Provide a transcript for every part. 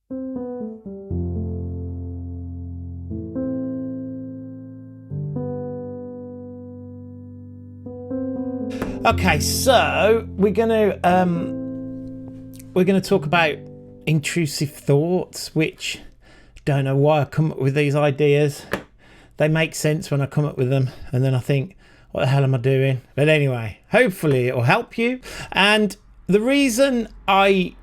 Okay, so we're gonna talk about intrusive thoughts, which don't know why I come up with these ideas. They make sense when I come up with them, and then I think, what the hell am I doing? But anyway, hopefully it'll help you. And the reason I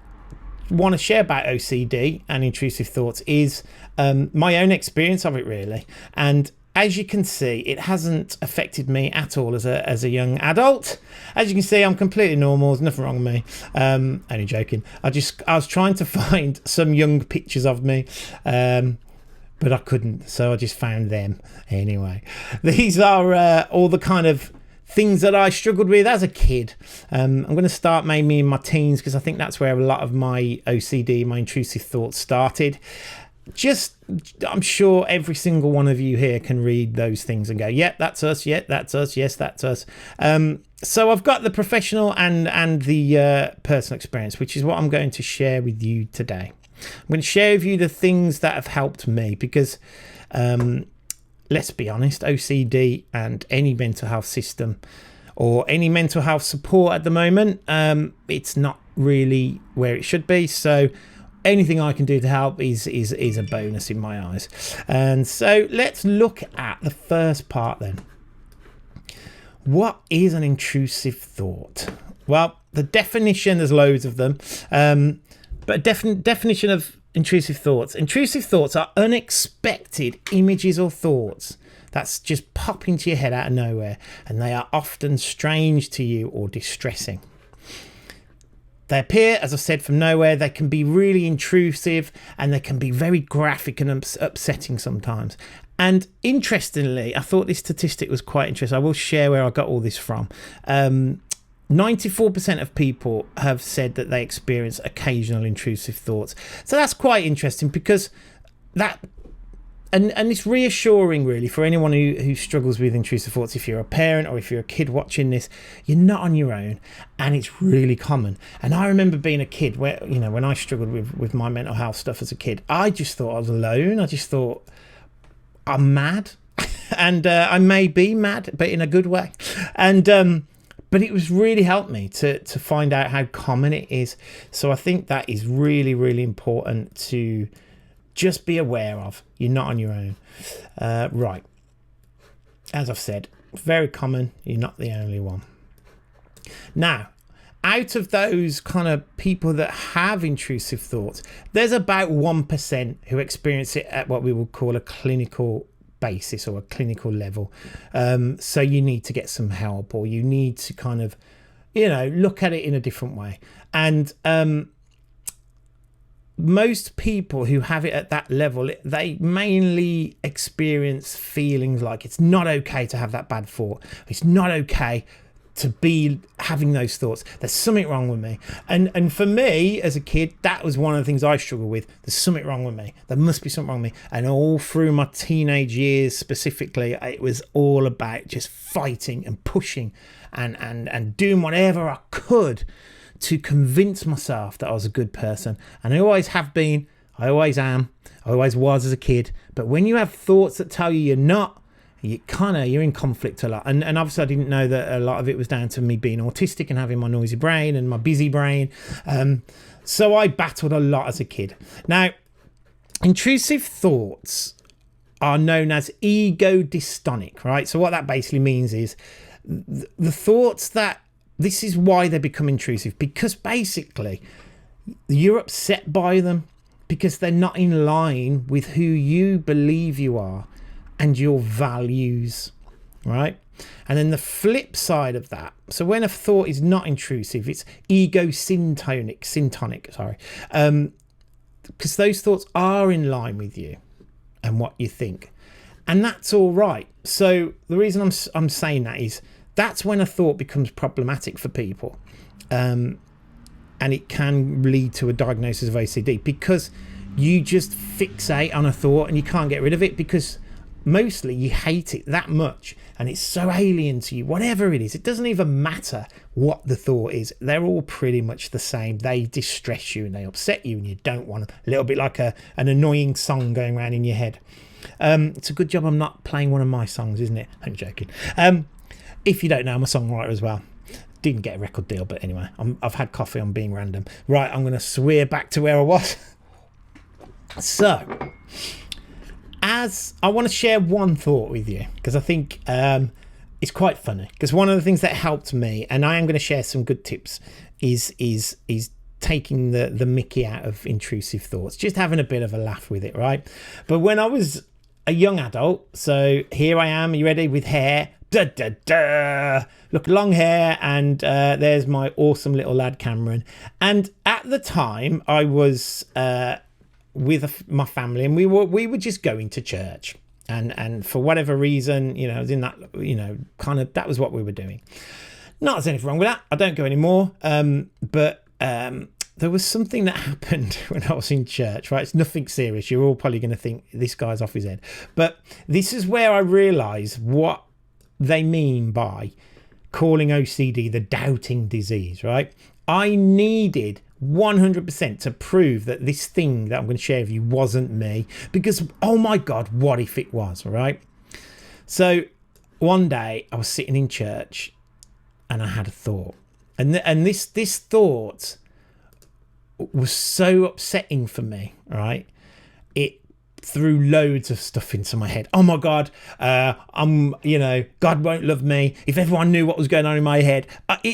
want to share about OCD and intrusive thoughts is my own experience of it, really. And as you can see, it hasn't affected me at all as a young adult. As you can see, I'm completely normal. There's nothing wrong with me. Only joking. I was trying to find some young pictures of me, but I couldn't. So I just found them anyway. These are all the kind of things that I struggled with as a kid. I'm going to start maybe in my teens, because I think that's where a lot of my OCD, my intrusive thoughts started. I'm sure every single one of you here can read those things and go, yep, that's us, yep, that's us, yes, that's us. So I've got the professional and the personal experience, which is what I'm going to share with you today. I'm going to share with you the things that have helped me, because let's be honest, OCD and any mental health system or any mental health support at the moment, it's not really where it should be. So anything I can do to help is a bonus in my eyes. And so let's look at the first part then. What is an intrusive thought? Well, the definition, there's loads of them, but definition of intrusive thoughts. Intrusive thoughts are unexpected images or thoughts that's just pop into your head out of nowhere, and they are often strange to you or distressing. They appear, as I said, from nowhere. They can be really intrusive, and they can be very graphic and upsetting sometimes. And interestingly, I thought this statistic was quite interesting. I will share where I got all this from. 94% of people have said that they experience occasional intrusive thoughts. So that's quite interesting, because that... And it's reassuring, really, for anyone who struggles with intrusive thoughts. If you're a parent or if you're a kid watching this, you're not on your own, and it's really common. And I remember being a kid where, when I struggled with my mental health stuff as a kid, I just thought I was alone. I just thought, I'm mad. And I may be mad, but in a good way. And but it was really helped me to find out how common it is. So I think that is really, really important to just be aware of. You're not on your own. Right. As I've said, very common. You're not the only one. Now, out of those kind of people that have intrusive thoughts, there's about 1% who experience it at what we would call a clinical basis or a clinical level. So you need to get some help, or you need to kind of, look at it in a different way. And most people who have it at that level, they mainly experience feelings like it's not okay to have that bad thought. It's not okay to be having those thoughts. There's something wrong with me. And for me as a kid, that was one of the things I struggled with. There's something wrong with me. There must be something wrong with me. And all through my teenage years specifically, it was all about just fighting and pushing and doing whatever I could to convince myself that I was a good person. And I always have been, I always am, I always was as a kid. But when you have thoughts that tell you you're not, you're in conflict a lot. And obviously I didn't know that a lot of it was down to me being autistic and having my noisy brain and my busy brain. So I battled a lot as a kid. Now, intrusive thoughts are known as ego dystonic, right? So what that basically means is the thoughts that, this is why they become intrusive, because basically you're upset by them because they're not in line with who you believe you are and your values, right? And then the flip side of that, so when a thought is not intrusive, it's ego syntonic, because those thoughts are in line with you and what you think, and that's all right. So the reason I'm saying that is, that's when a thought becomes problematic for people, and it can lead to a diagnosis of OCD, because you just fixate on a thought and you can't get rid of it, because mostly you hate it that much and it's so alien to you, whatever it is, it doesn't even matter what the thought is. They're all pretty much the same. They distress you and they upset you and you don't want them. A little bit like an annoying song going around in your head. It's a good job I'm not playing one of my songs, isn't it? I'm joking. If you don't know, I'm a songwriter as well. Didn't get a record deal, but anyway, I've had coffee on being random. Right, I'm going to swear back to where I was. So, as I want to share one thought with you, because I think it's quite funny. Because one of the things that helped me, and I am going to share some good tips, is taking the mickey out of intrusive thoughts, just having a bit of a laugh with it, right? But when I was a young adult, so here I am, you ready, with hair, look, long hair, and there's my awesome little lad Cameron. And at the time I was with my family, and we were just going to church, and for whatever reason, I was in that, kind of, that was what we were doing. Not there's anything wrong with that, I don't go anymore, but there was something that happened when I was in church, right? It's nothing serious. You're all probably going to think this guy's off his head, but this is where I realised what they mean by calling OCD the doubting disease, right? I needed 100% to prove that this thing that I'm going to share with you wasn't me, because oh my God, what if it was, right? So one day I was sitting in church and I had a thought, and this thought was so upsetting for me, right? It threw loads of stuff into my head. Oh my God, God won't love me. If everyone knew what was going on in my head.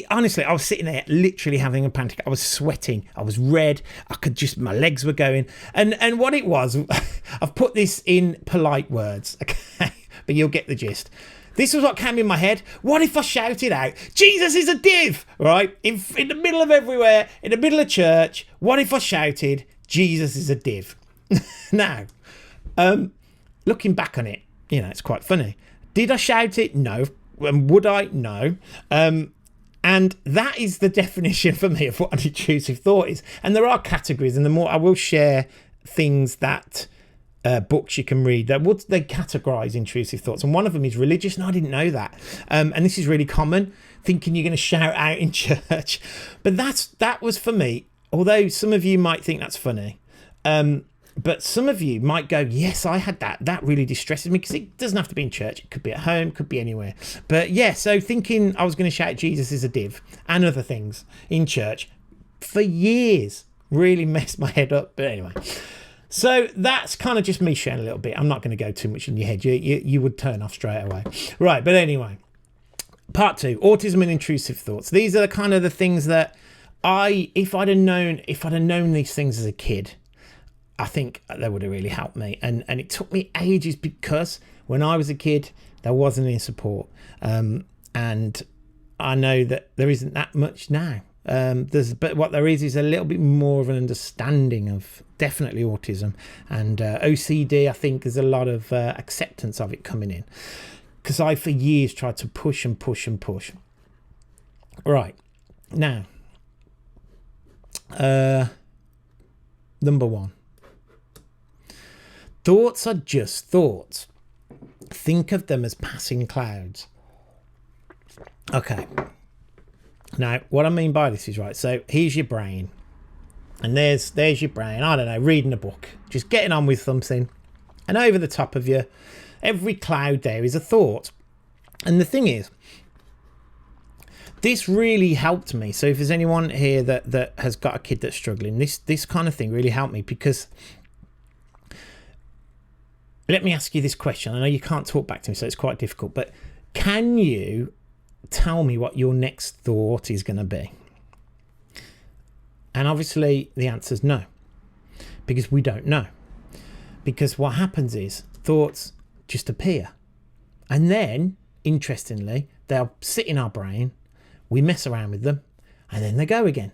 Honestly, I was sitting there literally having a panic. I was sweating. I was red. My legs were going. And what it was, I've put this in polite words, okay? But you'll get the gist. This was what came in my head. What if I shouted out, Jesus is a div, right? In the middle of everywhere, in the middle of church, what if I shouted, Jesus is a div? Now, looking back on it, it's quite funny. Did I shout it? No. Would I? No. And that is the definition for me of what an intrusive thought is. And there are categories, and the more I will share things that books you can read that they categorize intrusive thoughts, and one of them is religious, and I didn't know that. And this is really common, thinking you're going to shout out in church. But that was for me, although some of you might think that's funny. But some of you might go, yes, I had that. That really distresses me, because it doesn't have to be in church. It could be at home, could be anywhere. But yeah, so thinking I was going to shout Jesus is a div and other things in church for years really messed my head up. But anyway, so that's kind of just me sharing a little bit. I'm not going to go too much in your head. You would turn off straight away. Right, but anyway, part 2, autism and intrusive thoughts. These are kind of the things that if I'd have known these things as a kid, I think that would have really helped me. And it took me ages, because when I was a kid, there wasn't any support. And I know that there isn't that much now. But what there is a little bit more of an understanding of definitely autism, and OCD. I think there's a lot of acceptance of it coming in, because I for years tried to push and push and push. Right, now, number 1. Thoughts are just thoughts. Think of them as passing clouds. Okay. Now, what I mean by this is, right, so here's your brain. And there's your brain, I don't know, reading a book, just getting on with something. And over the top of you, every cloud there is a thought. And the thing is, this really helped me. So if there's anyone here that has got a kid that's struggling, this kind of thing really helped me, because let me ask you this question. I know you can't talk back to me, so it's quite difficult, but can you tell me what your next thought is going to be? And obviously the answer is no, because we don't know. Because what happens is thoughts just appear, and then, interestingly, they'll sit in our brain, we mess around with them, and then they go again.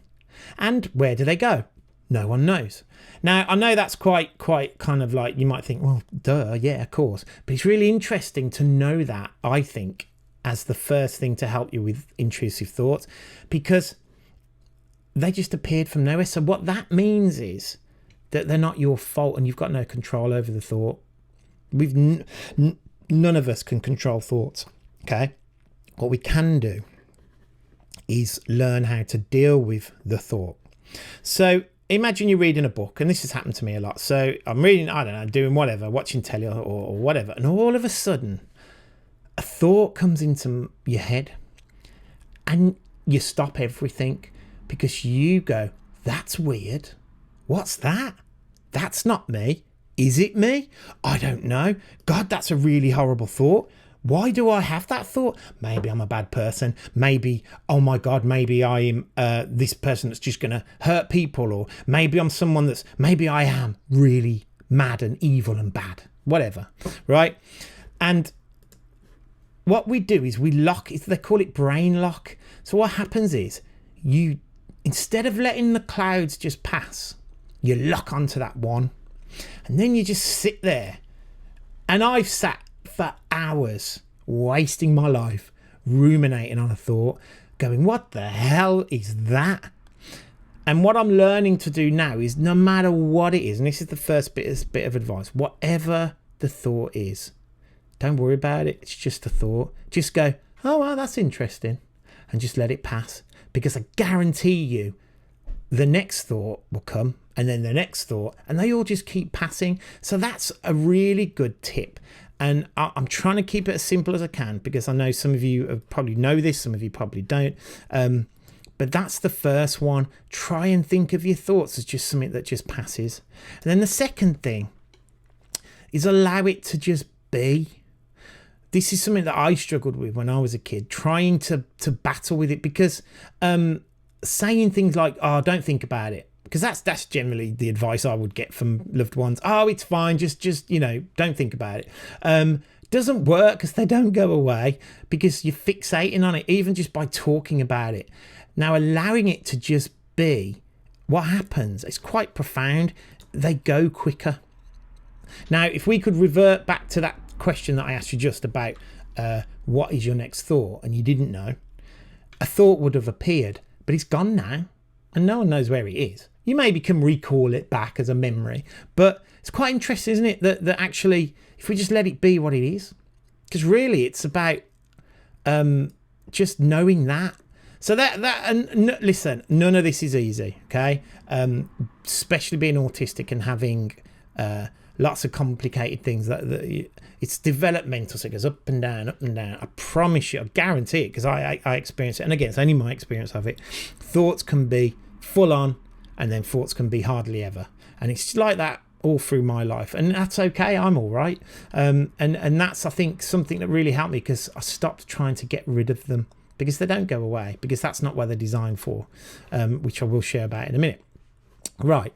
And where do they go? No one knows. Now, I know that's quite kind of like, you might think, well, duh, yeah, of course. But it's really interesting to know that, I think, as the first thing to help you with intrusive thoughts, because they just appeared from nowhere. So what that means is that they're not your fault, and you've got no control over the thought. None of us can control thoughts. Okay. What we can do is learn how to deal with the thought. So imagine you're reading a book, and this has happened to me a lot. So I'm reading, I don't know, doing whatever, watching telly or whatever, and all of a sudden a thought comes into your head and you stop everything because you go, that's weird. What's that? That's not me. Is it me? I don't know. God, that's a really horrible thought. Why do I have that thought? Maybe I'm a bad person. Maybe, oh my God, maybe I am this person that's just going to hurt people. Or maybe I'm someone maybe I am really mad and evil and bad. Whatever, right? And what we do is we lock, they call it brain lock. So what happens is you, instead of letting the clouds just pass, you lock onto that one. And then you just sit there. And I've sat for hours wasting my life ruminating on a thought, going, what the hell is that? And what I'm learning to do now is, no matter what it is, and this is the first bit of advice, whatever the thought is, don't worry about it. It's just a thought. Just go, oh well, that's interesting, and just let it pass, because I guarantee you the next thought will come, and then the next thought, and they all just keep passing. So that's a really good tip. And I'm trying to keep it as simple as I can, because I know some of you probably know this, some of you probably don't. But that's the first one. Try and think of your thoughts as just something that just passes. And then the second thing is allow it to just be. This is something that I struggled with when I was a kid, trying to battle with it, because saying things like, oh, don't think about it, because that's generally the advice I would get from loved ones. Oh, it's fine, just don't think about it. Doesn't work, because they don't go away, because you're fixating on it, even just by talking about it. Now, allowing it to just be, what happens, it's quite profound. They go quicker. Now, if we could revert back to that question that I asked you just about what is your next thought, and you didn't know, a thought would have appeared, but it's gone now, and no one knows where it is. You maybe can recall it back as a memory, but it's quite interesting, isn't it, that actually, if we just let it be what it is, because really it's about just knowing that. So listen, none of this is easy, okay? Especially being autistic and having lots of complicated things that it's developmental, so it goes up and down, up and down. I promise you, I guarantee it, because I experience it, and again, it's only my experience of it. Thoughts can be full on, and then thoughts can be hardly ever, and it's like that all through my life, and that's okay. I'm all right, and that's, I think, something that really helped me, because I stopped trying to get rid of them, because they don't go away, because that's not what they're designed for, which I will share about in a minute. Right.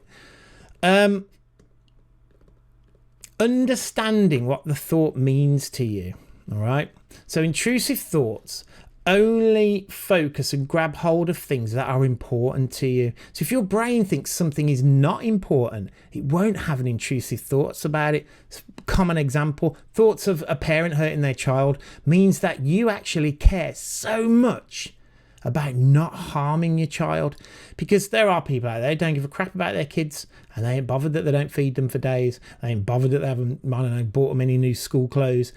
Understanding what the thought means to you. All right. So intrusive thoughts only focus and grab hold of things that are important to you. So if your brain thinks something is not important, it won't have an intrusive thoughts about it. Common example, thoughts of a parent hurting their child means that you actually care so much about not harming your child, because there are people out there who don't give a crap about their kids, and they ain't bothered that they don't feed them for days. They ain't bothered that they haven't, I don't know, bought them any new school clothes.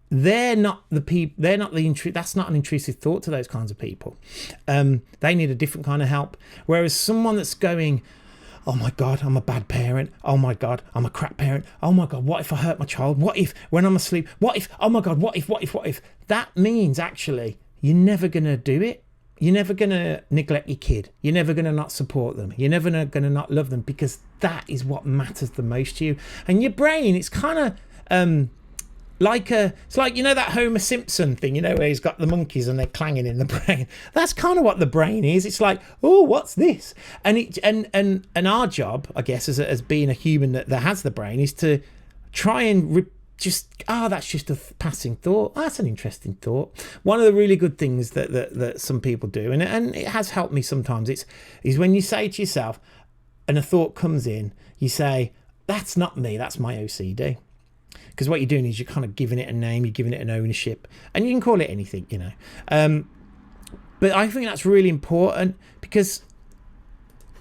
They're not the people. They're not that's not an intrusive thought to those kinds of people. They need a different kind of help. Whereas someone that's going, oh my God, I'm a bad parent. Oh my God, I'm a crap parent. Oh my God, what if I hurt my child? What if when I'm asleep? What if? Oh my God, what if? That means actually you're never gonna do it. You're never going to neglect your kid. You're never going to not support them. You're never going to not love them, because that is what matters the most to you. And your brain, it's kind of it's like, you know, that Homer Simpson thing, you know, where he's got the monkeys and they're clanging in the brain. That's kind of what the brain is. It's like, oh, what's this? And our job, I guess, as being a human that has the brain, is to try and that's just a passing thought. That's an interesting thought. One of the really good things that some people do, and it has helped me sometimes, is when you say to yourself, and a thought comes in, you say, that's not me, that's my OCD. Because what you're doing is you're kind of giving it a name, you're giving it an ownership, and you can call it anything, you know. But I think that's really important, because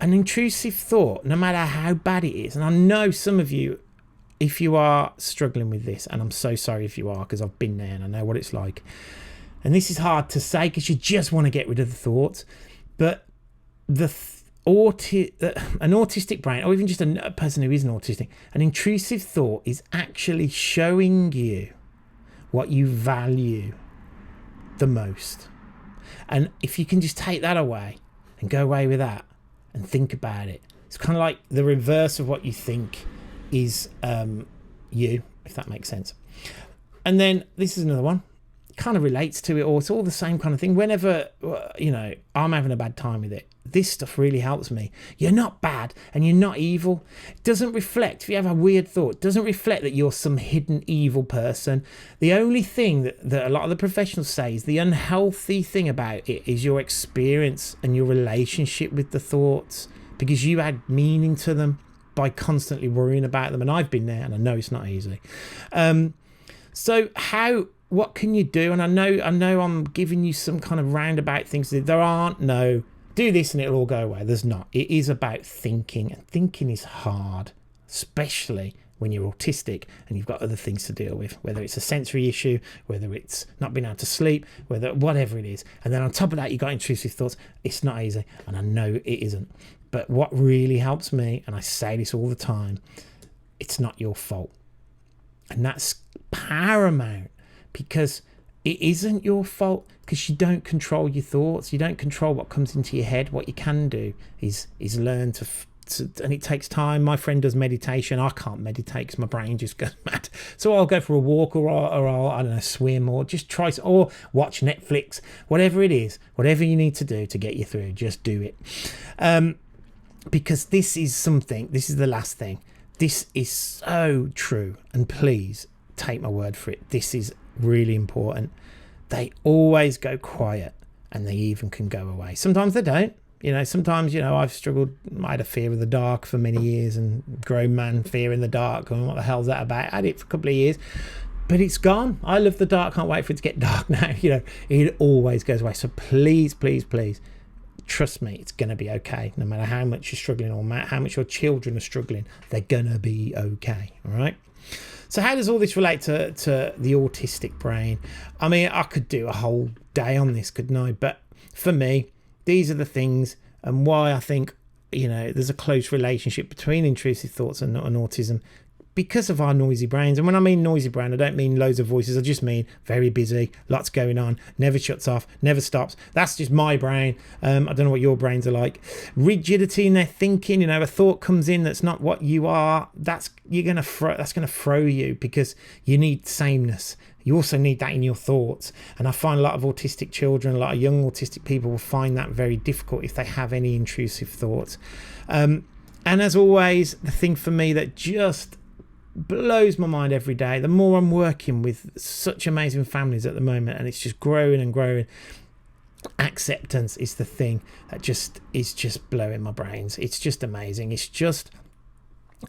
an intrusive thought, no matter how bad it is, and I know some of you, if you are struggling with this, and I'm so sorry if you are, because I've been there and I know what it's like, And this is hard to say because you just want to get rid of the thoughts. But an autistic brain, or even just a person who isn't autistic, an intrusive thought is actually showing you what you value the most. And if you can just take that away and go away with that and think about it, it's kind of like the reverse of what you think is you, if that makes sense. And then this is another one, kind of relates to it all. It's all the same kind of thing. Whenever, I'm having a bad time with it, this stuff really helps me. You're not bad and you're not evil. It doesn't reflect, if you have a weird thought, it doesn't reflect that you're some hidden evil person. The only thing that a lot of the professionals say is the unhealthy thing about it is your experience and your relationship with the thoughts, because you add meaning to them by constantly worrying about them. And I've been there, and I know it's not easy. What can you do? And I know I'm giving you some kind of roundabout things. There aren't no do this and it'll all go away. There's not. It is about thinking, and thinking is hard, especially when you're autistic and you've got other things to deal with, whether it's a sensory issue, whether it's not being able to sleep, whatever it is. And then on top of that, you've got intrusive thoughts. It's not easy, and I know it isn't. But what really helps me, and I say this all the time, it's not your fault. And that's paramount, because it isn't your fault, because you don't control your thoughts. You don't control what comes into your head. What you can do is learn to and it takes time. My friend does meditation. I can't meditate because my brain just goes mad. So I'll go for a walk, or I'll, I don't know, swim, or just try, or watch Netflix, whatever it is, whatever you need to do to get you through, just do it. Because this is the last thing. This is so true. And please take my word for it. This is really important. They always go quiet, and they even can go away. Sometimes they don't. Sometimes, I've struggled. I had a fear of the dark for many years, and grown man fear in the dark. And what the hell's that about? I had it for a couple of years, but it's gone. I love the dark. Can't wait for it to get dark now. It always goes away. So please, please, please, trust me, it's going to be okay. No matter how much you're struggling, or how much your children are struggling, they're going to be okay. All right. So how does all this relate to the autistic brain? I mean, I could do a whole day on this, couldn't I? But for me, these are the things, and why I think, there's a close relationship between intrusive thoughts and autism, because of our noisy brains. And when I mean noisy brain, I don't mean loads of voices. I just mean very busy, lots going on, never shuts off, never stops. That's just my brain. I don't know what your brains are like. Rigidity in their thinking. A thought comes in that's not what you are. That's gonna throw you, because you need sameness. You also need that in your thoughts. And I find a lot of autistic children, a lot of young autistic people will find that very difficult if they have any intrusive thoughts. And as always, the thing for me that just blows my mind every day, the more I'm working with such amazing families at the moment, and it's just growing and growing, acceptance is the thing that is just blowing my brains. It's just amazing.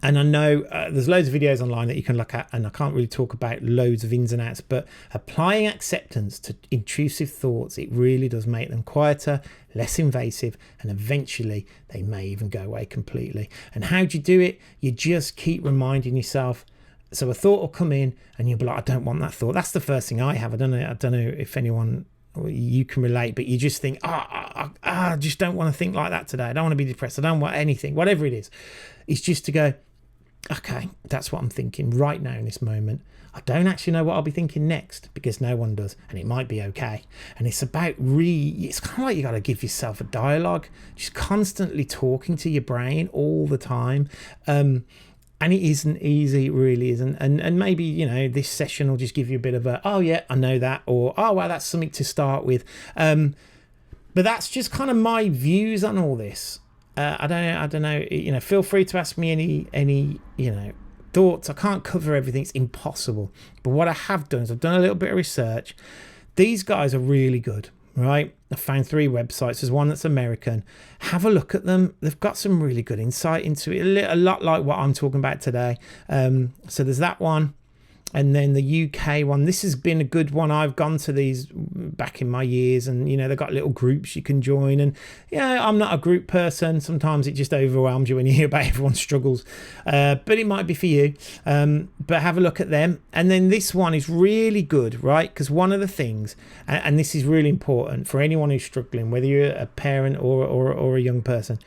And I know there's loads of videos online that you can look at, and I can't really talk about loads of ins and outs, but applying acceptance to intrusive thoughts, it really does make them quieter, less invasive, and eventually they may even go away completely. And how do you do it? You just keep reminding yourself. So a thought will come in and you'll be like, I don't want that thought. That's the first thing I have. I don't know if anyone, you can relate, but you just think, I just don't want to think like that today. I don't want to be depressed. I don't want anything, whatever it is. It's just to go, okay, that's what I'm thinking right now in this moment. I don't actually know what I'll be thinking next, because no one does, and it might be okay. And it's about it's kind of like you got to give yourself a dialogue, just constantly talking to your brain all the time. And it isn't easy, it really isn't. And maybe, this session will just give you a bit of a, oh yeah, I know that, or oh well, that's something to start with. But that's just kind of my views on all this. I don't know. Feel free to ask me any thoughts. I can't cover everything. It's impossible. But what I have done is I've done a little bit of research. These guys are really good, right? I found 3 websites. There's one that's American. Have a look at them. They've got some really good insight into it. A lot like what I'm talking about today. So there's that one. And then the UK one, this has been a good one. I've gone to these back in my years, and they've got little groups you can join. And I'm not a group person. Sometimes it just overwhelms you when you hear about everyone's struggles, but it might be for you. But have a look at them. And then this one is really good, right? Because one of the things, and this is really important for anyone who's struggling, whether you're a parent or a young person,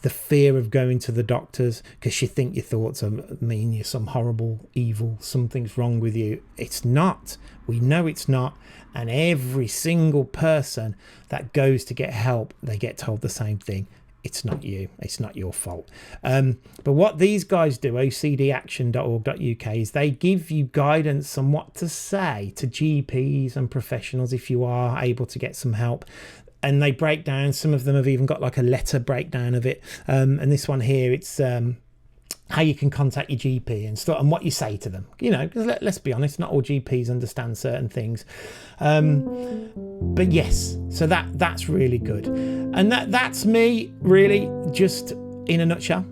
the fear of going to the doctors because you think your thoughts mean you're some horrible evil, something's wrong with you. It's not. We know it's not. And every single person that goes to get help, they get told the same thing. It's not you. It's not your fault. But what these guys do, ocdaction.org.uk, is they give you guidance on what to say to GPs and professionals if you are able to get some help. And they break down, some of them have even got like a letter breakdown of it. And this one here, it's how you can contact your GP and stuff, and what you say to them. Because let's be honest, not all GPs understand certain things. But yes, so that's really good. And that's me, really, just in a nutshell.